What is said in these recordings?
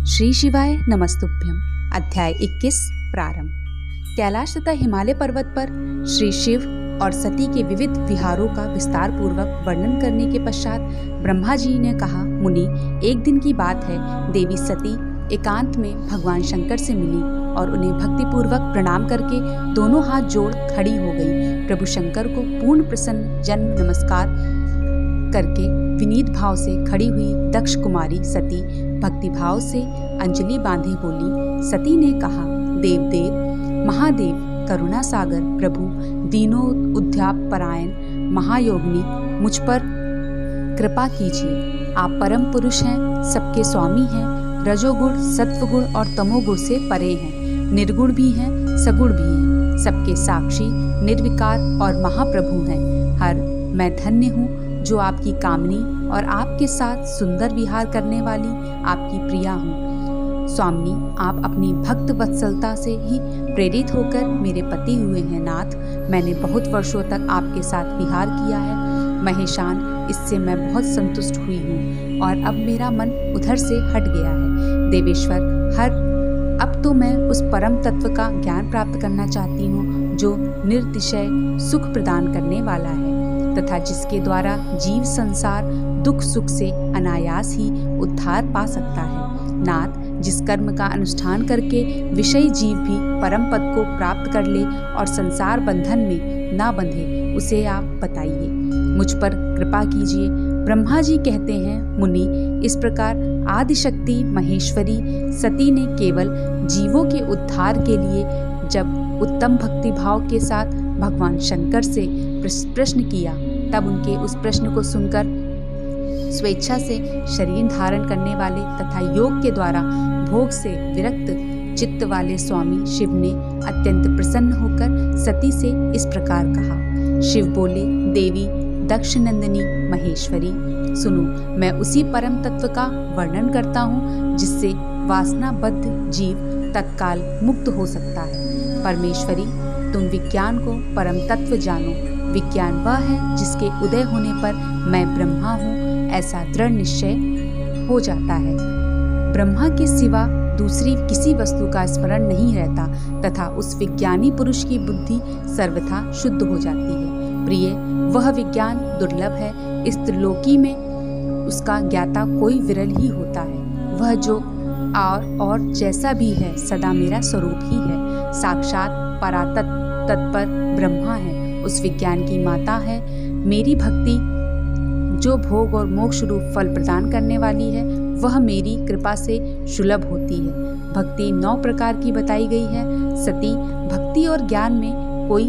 श्री शिवाय नमस्तुभ्यम। अध्याय 21 प्रारंभ। कैलाश तथा हिमालय पर्वत पर श्री शिव और सती के विविध विहारों का विस्तार पूर्वक वर्णन करने के पश्चात ब्रह्मा जी ने कहा, मुनि, एक दिन की बात है, देवी सती एकांत में भगवान शंकर से मिली और उन्हें भक्तिपूर्वक प्रणाम करके दोनों हाथ जोड़ खड़ी हो गई। प्रभु शंकर को पूर्ण प्रसन्न जन्म नमस्कार करके विनीत भाव से खड़ी हुई दक्ष कुमारी सती भक्ति भाव से अंजलि बांधे बोली। सती ने कहा, देव देव महादेव करुणा सागर प्रभु दीनों उद्धार परायण महायोगिनी, मुझ पर कृपा कीजिए। आप परम पुरुष हैं, सबके स्वामी हैं, रजोगुण सत्वगुण और तमोगुण से परे हैं, निर्गुण भी हैं सगुण भी हैं, सबके साक्षी निर्विकार और महाप्रभु हैं। हर मैं धन्य हूँ जो आपकी कामनी और आपके साथ सुंदर विहार करने वाली आपकी प्रिया हूँ। स्वामिनी, आप अपनी भक्त वत्सलता से ही प्रेरित होकर मेरे पति हुए हैं। नाथ, मैंने बहुत वर्षों तक आपके साथ विहार किया है। महेशान, इससे मैं बहुत संतुष्ट हुई हूँ और अब मेरा मन उधर से हट गया है। देवेश्वर, अब तो मैं उस परम तत्व का ज्ञान प्राप्त करना चाहती हूँ जो निर्तिशय सुख प्रदान करने वाला है तथा जिसके द्वारा जीव संसार दुख सुख से अनायास ही उद्धार पा सकता है। नाथ, जिस कर्म का अनुष्ठान करके विषयी जीव भी परम पद को प्राप्त कर ले और संसार बंधन में न बंधे, उसे आप बताइए। मुझ पर कृपा कीजिए। ब्रह्मा जी कहते हैं, मुनि, इस प्रकार आदिशक्ति महेश्वरी सती ने केवल जीवों के उद्धार के लिए जब उत्तम भक्ति भाव के साथ भगवान शंकर से प्रश्न किया, तब उनके उस प्रश्न को सुनकर स्वेच्छा से शरीर धारण करने वाले तथा योग के द्वारा भोग से विरक्त चित्त वाले स्वामी शिव ने अत्यंत प्रसन्न होकर सती से इस प्रकार कहा। शिव बोले, देवी दक्ष नंदिनी महेश्वरी, सुनो, मैं उसी परम तत्व का वर्णन करता हूँ जिससे वासनाबद्ध जीव तत्काल मुक्त हो सकता है। परमेश्वरी, तुम विज्ञान को परम तत्व जानो। विज्ञान वह है जिसके उदय होने पर मैं ब्रह्मा हूँ ऐसा दृढ़ निश्चय हो जाता है। ब्रह्मा के सिवा दूसरी किसी वस्तु का स्मरण नहीं रहता तथा उस विज्ञानी पुरुष की बुद्धि सर्वथा शुद्ध हो जाती है। प्रिय, वह विज्ञान दुर्लभ है। इस त्रिलोकी में उसका ज्ञाता कोई विरल ही होता है। वह जो और जैसा भी है सदा मेरा स्वरूप ही है। साक्षात तत्पर ब्रह्मा है, उस विज्ञान की माता है। मेरी भक्ति जो भोग और मोक्ष रूप फल प्रदान करने वाली है, वह मेरी कृपा से सुलभ होती है। भक्ति 9 प्रकार की बताई गई है। सती, भक्ति और ज्ञान में कोई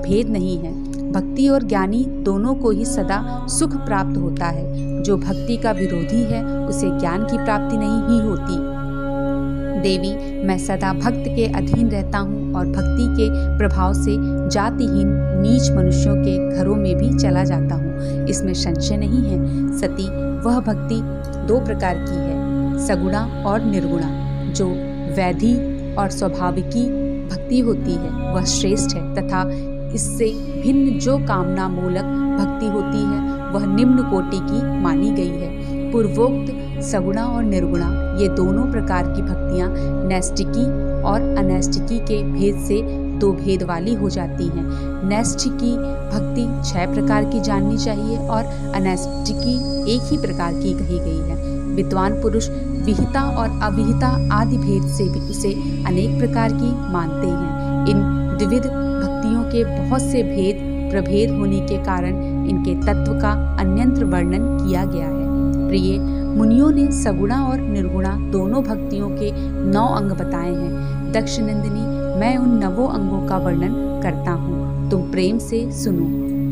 भेद नहीं है। भक्ति और ज्ञानी दोनों को ही सदा सुख प्राप्त होता है। जो भक्ति का विरोधी है उसे ज्ञान की प्राप्ति नहीं ही होती। देवी, मैं सदा भक्त के अधीन रहता हूँ और भक्ति के प्रभाव से जातिहीन नीच मनुष्यों के घरों में भी चला जाता हूँ, इसमें संशय नहीं है। सती, वह भक्ति 2 प्रकार की है, सगुणा और निर्गुणा। जो वैधि और स्वाभाविकी भक्ति होती है वह श्रेष्ठ है तथा इससे भिन्न जो कामना मूलक भक्ति होती है वह निम्न कोटि की मानी गई है। पूर्वोक्त सगुणा और निर्गुणा ये दोनों प्रकार की भक्तियाँ नैष्ठिकी और अनैष्ठिकी के भेद से 2 भेद वाली हो जाती हैं। नैष्ठिकी भक्ति 6 प्रकार की जाननी चाहिए और अनैष्ठिकी एक ही प्रकार की कही गई है। विद्वान पुरुष विहिता और अविहिता आदि भेद से भी उसे अनेक प्रकार की मानते हैं। इन द्विविध भक्तियों के बहुत से भेद प्रभेद होने के कारण इनके तत्व का अन्यंत्र वर्णन किया गया है। प्रिय, मुनियों ने सगुणा और निर्गुणा दोनों भक्तियों के 9 अंग बताए हैं। दक्ष नंदिनी, मैं उन 9 अंगों का वर्णन करता हूँ, तुम प्रेम से सुनो।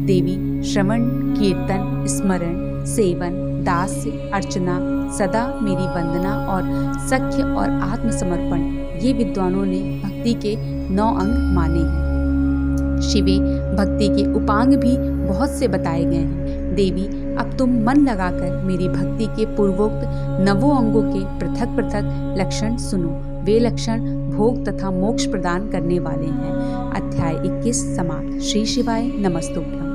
देवी, श्रवण कीर्तन स्मरण सेवन दास्य अर्चना सदा मेरी वंदना और सख्य और आत्मसमर्पण, ये विद्वानों ने भक्ति के 9 अंग माने हैं। शिवे, भक्ति के उपांग भी बहुत से बताए गए हैं। देवी, अब तुम मन लगाकर मेरी भक्ति के पूर्वोक्त 9 अंगों के पृथक पृथक लक्षण सुनो। वे लक्षण भोग तथा मोक्ष प्रदान करने वाले हैं। अध्याय 21 समाप्त। श्री शिवाय नमस्तुभ्यम।